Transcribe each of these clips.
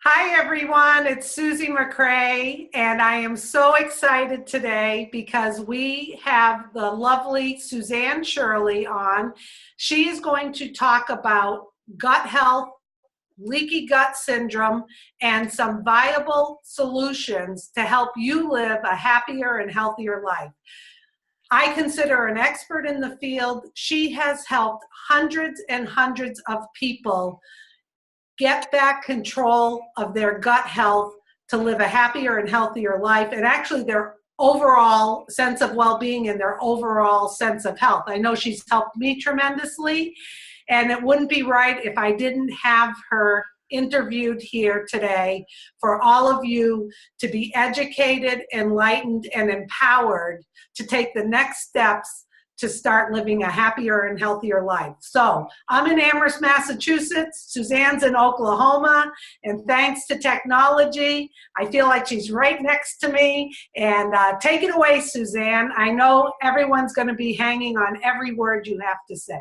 Hi, everyone. It's Susie McCrae, and I am so excited today because we have the lovely Suzanne Shirley on. She is going to talk about gut health, leaky gut syndrome, and some viable solutions to help you live a happier and healthier life. I consider her an expert in the field. She has helped hundreds and hundreds of people get back control of their gut health to live a happier and healthier life, and actually their overall sense of well-being and their overall sense of health. I know she's helped me tremendously, and it wouldn't be right if I didn't have her interviewed here today for all of you to be educated, enlightened, and empowered to take the next steps to start living a happier and healthier life. So I'm in Amherst, Massachusetts. Suzanne's in Oklahoma. And thanks to technology, I feel like she's right next to me. And take it away, Suzanne. I know everyone's going to be hanging on every word you have to say.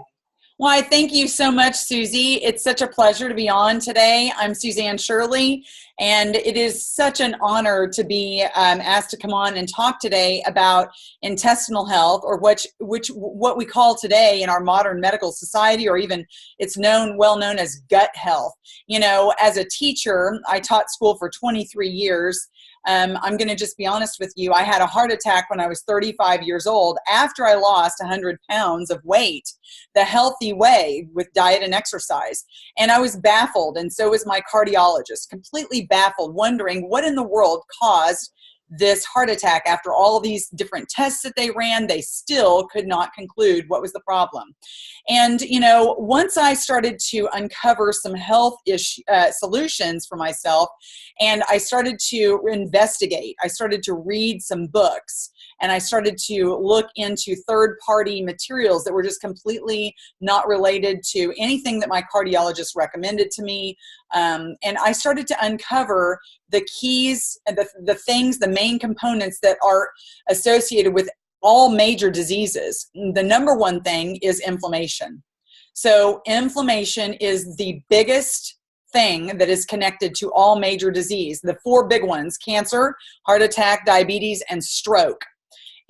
Well, I thank you so much, Susie. It's such a pleasure to be on today. I'm Suzanne Shirley, and it is such an honor to be asked to come on and talk today about intestinal health, or what we call today in our modern medical society, or even it's well known as gut health. You know, as a teacher, I taught school for 23 years. I'm going to just be honest with you. I had a heart attack when I was 35 years old after I lost 100 pounds of weight the healthy way with diet and exercise. And I was baffled, and so was my cardiologist, completely baffled, wondering what in the world caused this heart attack. After all these different tests that they ran, they still could not conclude what was the problem. And, you know, once I started to uncover some health solutions for myself, and I started to investigate, I started to read some books, and I started to look into third-party materials that were just completely not related to anything that my cardiologist recommended to me. And I started to uncover the keys and the things, the main components that are associated with all major diseases. The number one thing is inflammation. So inflammation is the biggest thing that is connected to all major disease. The four big ones: cancer, heart attack, diabetes, and stroke.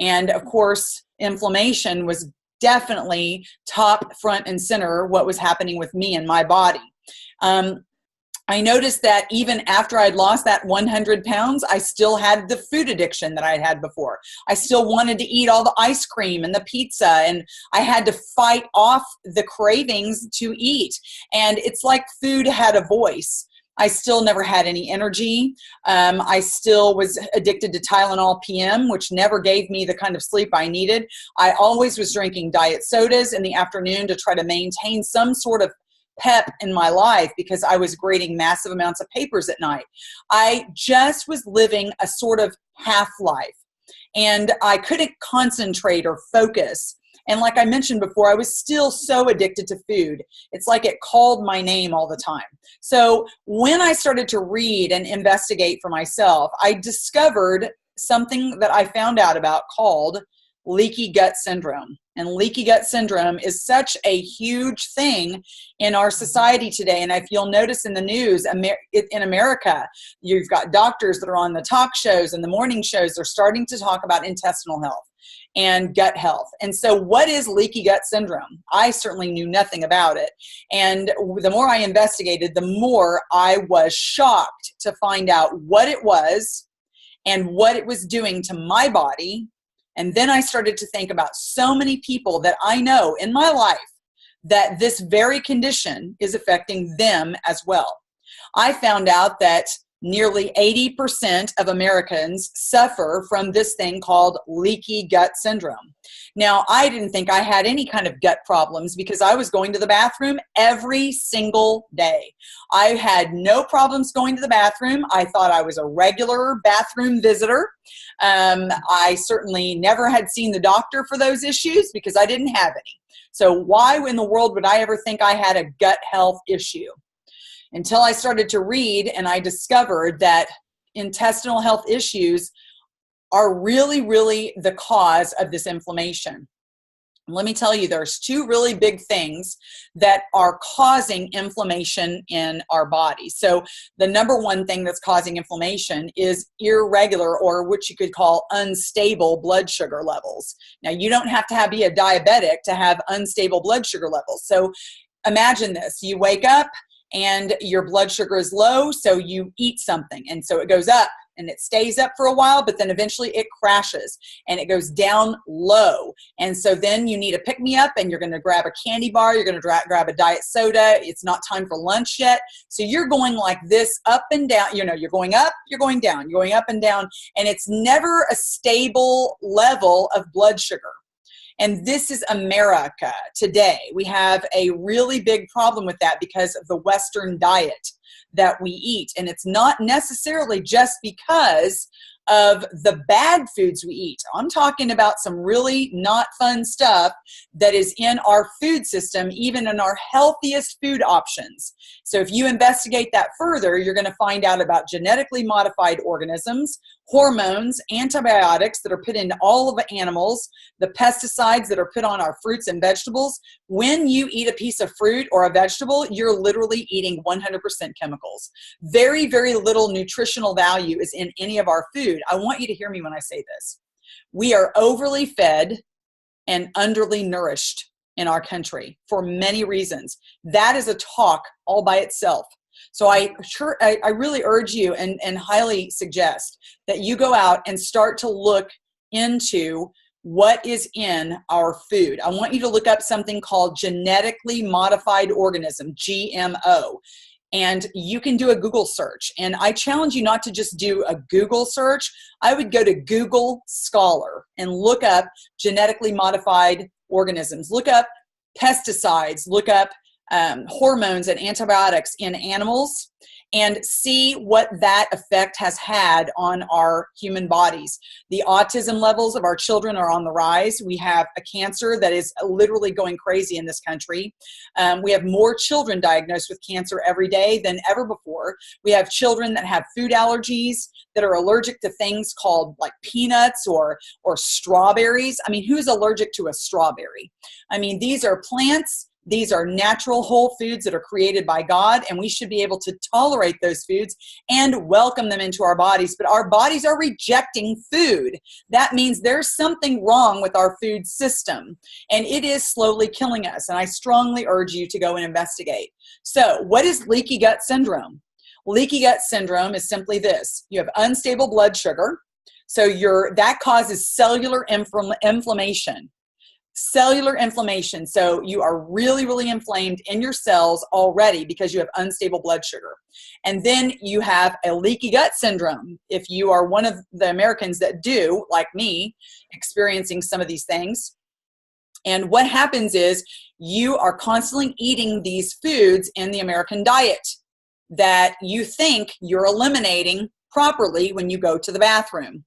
And of course, inflammation was definitely top, front, and center what was happening with me and my body. I noticed that even after I'd lost that 100 pounds, I still had the food addiction that I'd had before. I still wanted to eat all the ice cream and the pizza, and I had to fight off the cravings to eat. And it's like food had a voice. I still never had any energy. I still was addicted to Tylenol PM, which never gave me the kind of sleep I needed. I always was drinking diet sodas in the afternoon to try to maintain some sort of pep in my life, because I was grading massive amounts of papers at night. I just was living a sort of half-life, and I couldn't concentrate or focus. And like I mentioned before, I was still so addicted to food. It's like it called my name all the time. So when I started to read and investigate for myself, I discovered something that I found out about called leaky gut syndrome. And leaky gut syndrome is such a huge thing in our society today. And if you'll notice in the news, in America, you've got doctors that are on the talk shows and the morning shows. They're starting to talk about intestinal health and gut health. And so what is leaky gut syndrome? I certainly knew nothing about it. And the more I investigated, the more I was shocked to find out what it was and what it was doing to my body. And then I started to think about so many people that I know in my life that this very condition is affecting them as well. I found out that nearly 80% of Americans suffer from this thing called leaky gut syndrome. Now, I didn't think I had any kind of gut problems because I was going to the bathroom every single day. I had no problems going to the bathroom. I thought I was a regular bathroom visitor. I certainly never had seen the doctor for those issues because I didn't have any. So why in the world would I ever think I had a gut health issue? Until I started to read, and I discovered that intestinal health issues are really, really the cause of this inflammation. Let me tell you, there's two really big things that are causing inflammation in our body. So the number one thing that's causing inflammation is irregular, or what you could call unstable, blood sugar levels. Now, you don't have to be a diabetic to have unstable blood sugar levels. So imagine this. You wake up and your blood sugar is low, so you eat something, and so it goes up. And it stays up for a while, but then eventually it crashes and it goes down low. And so then you need a pick-me-up, and you're going to grab a candy bar. You're going to grab a diet soda. It's not time for lunch yet. So you're going like this up and down. You know, you're going up, you're going down, you're going up and down. And it's never a stable level of blood sugar. And this is America today. We have a really big problem with that because of the Western diet that we eat. And it's not necessarily just because of the bad foods we eat. I'm talking about some really not fun stuff that is in our food system, even in our healthiest food options. So if you investigate that further, you're going to find out about genetically modified organisms, hormones, antibiotics that are put into all of the animals, the pesticides that are put on our fruits and vegetables. When you eat a piece of fruit or a vegetable, you're literally eating 100% chemicals. Very, very little nutritional value is in any of our food. I want you to hear me when I say this. We are overly fed and underly nourished in our country for many reasons. That is a talk all by itself. So I really urge you and highly suggest that you go out and start to look into what is in our food. I want you to look up something called genetically modified organism, GMO. And you can do a Google search. And I challenge you not to just do a Google search. I would go to Google Scholar and look up genetically modified organisms. Look up pesticides. Look up hormones and antibiotics in animals, and see what that effect has had on our human bodies. The autism levels of our children are on the rise. We have a cancer that is literally going crazy in this country. We have more children diagnosed with cancer every day than ever before. We have children that have food allergies, that are allergic to things called like peanuts or strawberries. I mean, who's allergic to a strawberry? I mean, these are plants. These are natural whole foods that are created by God, and we should be able to tolerate those foods and welcome them into our bodies. But our bodies are rejecting food. That means there's something wrong with our food system, and it is slowly killing us. And I strongly urge you to go and investigate. So what is leaky gut syndrome? Leaky gut syndrome is simply this. You have unstable blood sugar, so that causes cellular inflammation. Cellular inflammation. So you are really, really inflamed in your cells already because you have unstable blood sugar. And then you have a leaky gut syndrome. If you are one of the Americans that do, like me, experiencing some of these things. And what happens is you are constantly eating these foods in the American diet that you think you're eliminating properly when you go to the bathroom.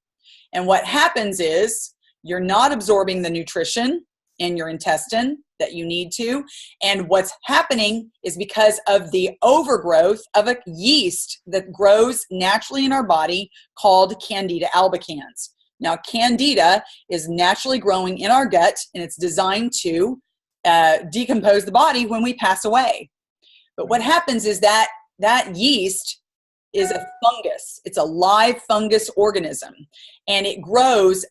And what happens is you're not absorbing the nutrition in your intestine that you need to. And what's happening is because of the overgrowth of a yeast that grows naturally in our body called Candida albicans. Now, Candida is naturally growing in our gut, and it's designed to decompose the body when we pass away. But what happens is that yeast is a fungus. It's a live fungus organism, and it grows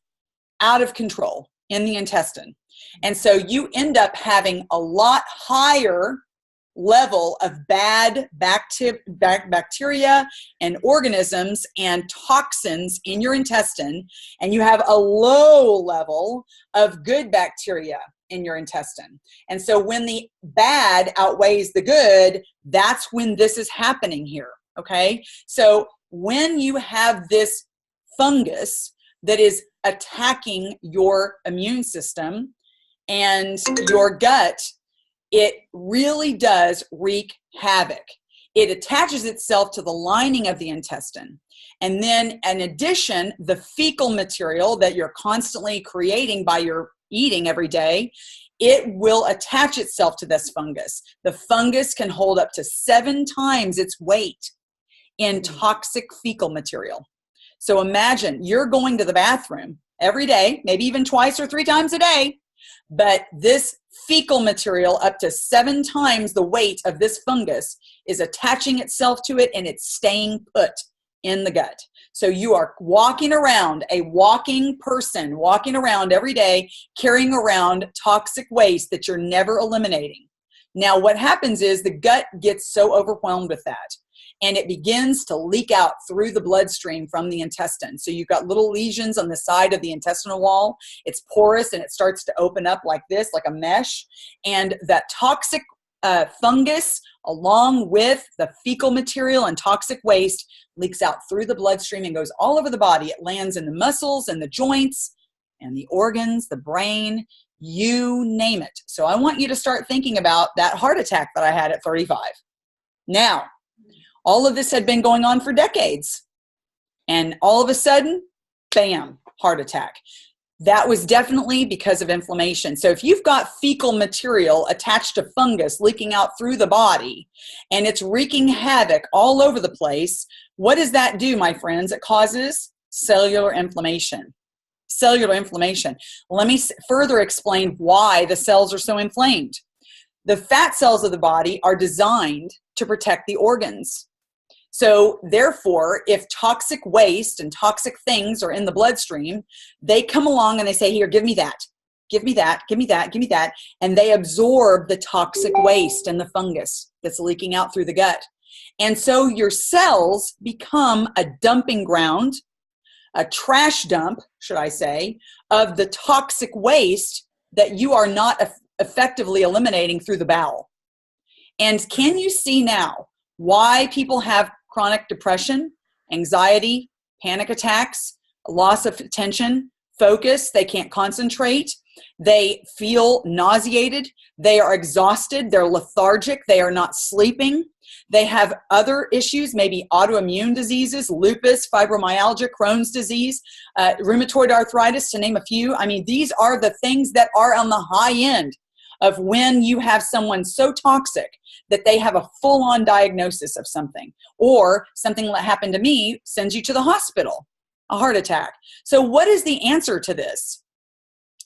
out of control in the intestine. And so you end up having a lot higher level of bad bacteria and organisms and toxins in your intestine, and you have a low level of good bacteria in your intestine. And so when the bad outweighs the good, that's when this is happening here, okay? So when you have this fungus that is attacking your immune system and your gut, it really does wreak havoc. It attaches itself to the lining of the intestine. And then in addition, the fecal material that you're constantly creating by your eating every day, it will attach itself to this fungus. The fungus can hold up to 7 times its weight in toxic fecal material. So imagine you're going to the bathroom every day, maybe even 2 or 3 times a day, But this fecal material, up to 7 times the weight of this fungus, is attaching itself to it and it's staying put in the gut. So you are walking around, a walking person, walking around every day, carrying around toxic waste that you're never eliminating. Now, what happens is the gut gets so overwhelmed with that, and it begins to leak out through the bloodstream from the intestine. So you've got little lesions on the side of the intestinal wall. It's porous and it starts to open up like this, like a mesh. And that toxic fungus, along with the fecal material and toxic waste, leaks out through the bloodstream and goes all over the body. It lands in the muscles and the joints and the organs, the brain, you name it. So I want you to start thinking about that heart attack that I had at 35. Now, all of this had been going on for decades. And all of a sudden, bam, heart attack. That was definitely because of inflammation. So if you've got fecal material attached to fungus leaking out through the body and it's wreaking havoc all over the place, what does that do, my friends? It causes cellular inflammation. Cellular inflammation. Let me further explain why the cells are so inflamed. The fat cells of the body are designed to protect the organs. So therefore, if toxic waste and toxic things are in the bloodstream, they come along and they say, here, give me that, give me that, give me that, give me that. And they absorb the toxic waste and the fungus that's leaking out through the gut. And so your cells become a dumping ground, a trash dump, should I say, of the toxic waste that you are not effectively eliminating through the bowel. And can you see now why people have chronic depression, anxiety, panic attacks, loss of attention, focus? They can't concentrate. They feel nauseated. They are exhausted. They're lethargic. They are not sleeping. They have other issues, maybe autoimmune diseases, lupus, fibromyalgia, Crohn's disease, rheumatoid arthritis, to name a few. I mean, these are the things that are on the high end of when you have someone so toxic that they have a full-on diagnosis of something, or something that happened to me sends you to the hospital, a heart attack. So what is the answer to this?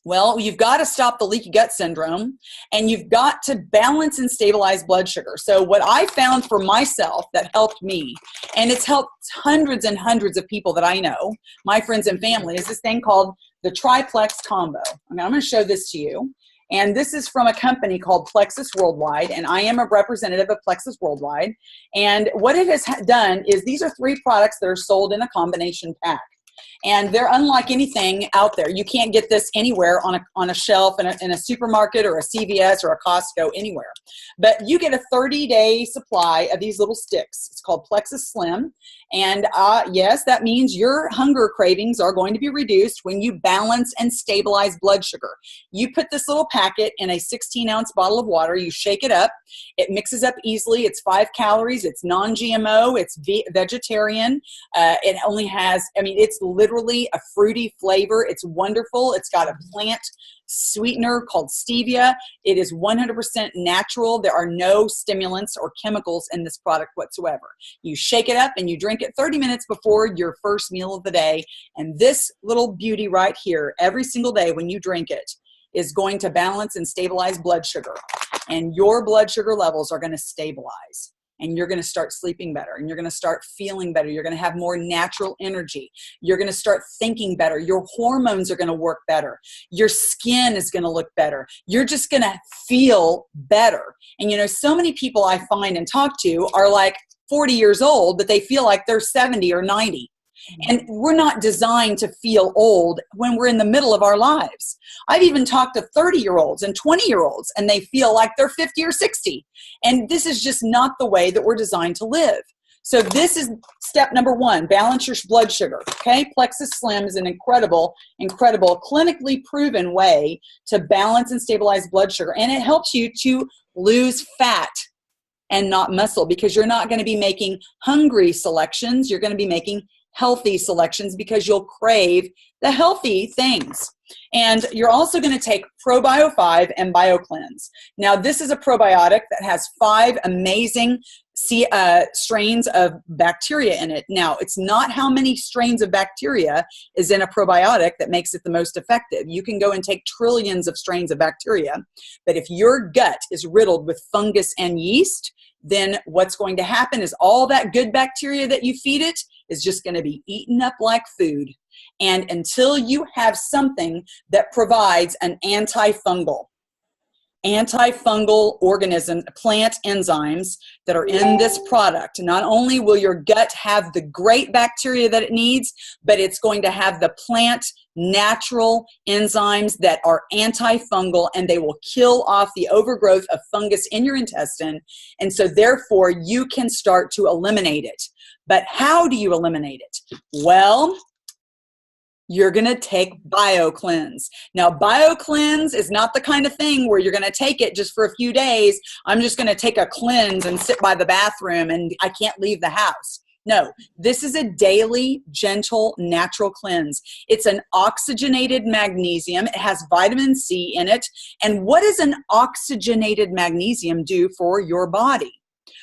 Well, you've got to stop the leaky gut syndrome, and you've got to balance and stabilize blood sugar. So what I found for myself that helped me, and it's helped hundreds and hundreds of people that I know, my friends and family, is this thing called the Triplex Combo. I'm going to show this to you. And this is from a company called Plexus Worldwide, and I am a representative of Plexus Worldwide. And what it has done is these are 3 products that are sold in a combination pack. And they're unlike anything out there. You can't get this anywhere on a shelf in a supermarket or a CVS or a Costco, anywhere. But you get a 30-day supply of these little sticks. It's called Plexus Slim. And yes, that means your hunger cravings are going to be reduced when you balance and stabilize blood sugar. You put this little packet in a 16-ounce bottle of water. You shake it up. It mixes up easily. It's 5 calories. It's non-GMO. It's vegetarian. It only has, it's literally a fruity flavor. It's wonderful. It's got a plant sweetener called stevia. It is 100% natural. There are no stimulants or chemicals in this product whatsoever. You shake it up and you drink it 30 minutes before your first meal of the day. And this little beauty right here, every single day when you drink it, is going to balance and stabilize blood sugar. And your blood sugar levels are going to stabilize. And you're going to start sleeping better, and you're going to start feeling better. You're going to have more natural energy. You're going to start thinking better. Your hormones are going to work better. Your skin is going to look better. You're just going to feel better. And so many people I find and talk to are like 40 years old, but they feel like they're 70 or 90. And we're not designed to feel old when we're in the middle of our lives. I've even talked to 30-year-olds and 20-year-olds, and they feel like they're 50 or 60. And this is just not the way that we're designed to live. So this is step number 1, balance your blood sugar. Okay, Plexus Slim is an incredible, clinically proven way to balance and stabilize blood sugar. And it helps you to lose fat and not muscle, because you're not going to be making hungry selections. You're going to be making healthy selections, because you'll crave the healthy things. And you're also going to take Probio 5 and BioCleanse. Now, this is a probiotic that has 5 amazing strains of bacteria in it. Now, it's not how many strains of bacteria is in a probiotic that makes it the most effective. You can go and take trillions of strains of bacteria, but if your gut is riddled with fungus and yeast, then what's going to happen is all that good bacteria that you feed it is just going to be eaten up like food. And until you have something that provides an antifungal organism, plant enzymes that are in this product, not only will your gut have the great bacteria that it needs, but it's going to have the plant natural enzymes that are antifungal, and they will kill off the overgrowth of fungus in your intestine. And so therefore you can start to eliminate it. But how do you eliminate it? Well, you're going to take BioCleanse. Now, BioCleanse is not the kind of thing where you're going to take it just for a few days. I'm just going to take a cleanse and sit by the bathroom and I can't leave the house. No, this is a daily, gentle, natural cleanse. It's an oxygenated magnesium. It has vitamin C in it. And what does an oxygenated magnesium do for your body?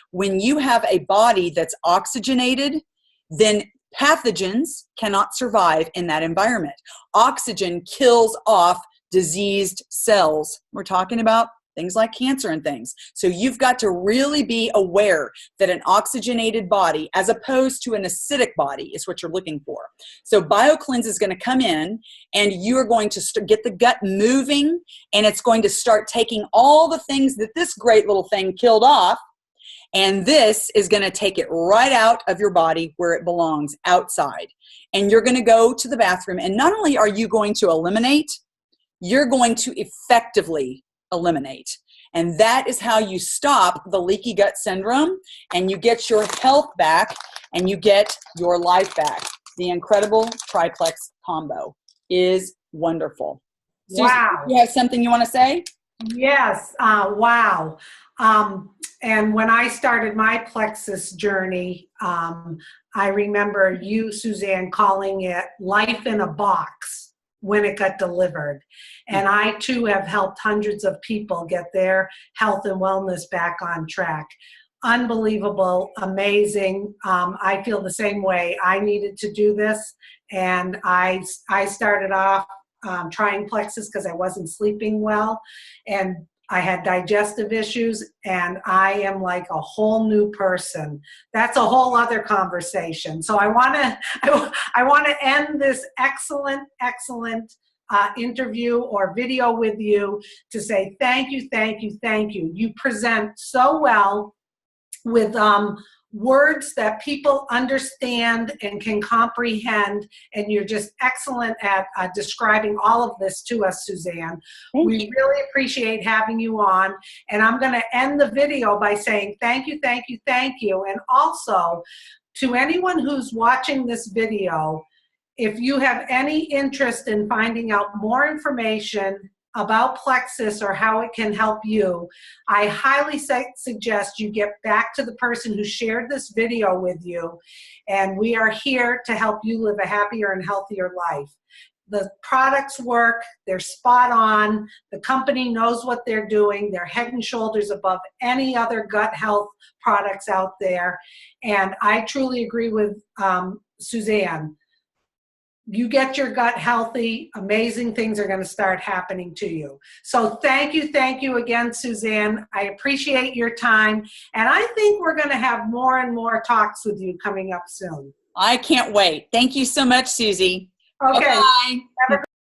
When you have a body that's oxygenated, then pathogens cannot survive in that environment. Oxygen kills off diseased cells. We're talking about things like cancer and things. So you've got to really be aware that an oxygenated body, as opposed to an acidic body, is what you're looking for. So BioCleanse is going to come in and you are going to get the gut moving, and it's going to start taking all the things that this great little thing killed off. And this is going to take it right out of your body where it belongs, outside. And you're going to go to the bathroom. And not only are you going to eliminate, you're going to effectively eliminate. And that is how you stop the leaky gut syndrome, and you get your health back and you get your life back. The incredible triplex combo is wonderful. Wow. Susan, you have something you want to say? Yes. Wow. And when I started my plexus journey, I remember you, Suzanne, calling it life in a box when it got delivered. And I too have helped hundreds of people get their health and wellness back on track. Unbelievable, amazing. I feel the same way. I needed to do this, and I started off trying plexus because I wasn't sleeping well, and I had digestive issues, and I am like a whole new person. That's a whole other conversation. So I want to end this excellent interview or video with you to say thank you, thank you, thank you. You present so well with words that people understand and can comprehend, and you're just excellent at describing all of this to us, Suzanne. We really appreciate having you on, and I'm going to end the video by saying thank you, thank you, thank you. And also, to anyone who's watching this video, if you have any interest in finding out more information about plexus or how it can help you, I highly suggest you get back to the person who shared this video with you, and we are here to help you live a happier and healthier life. The products work, they're spot on, the company knows what they're doing, they're head and shoulders above any other gut health products out there, and I truly agree with Suzanne. You get your gut healthy, amazing things are going to start happening to you. So thank you again, Suzanne. I appreciate your time, and I think we're going to have more and more talks with you coming up soon. I can't wait. Thank you so much, Susie. Okay. Bye-bye.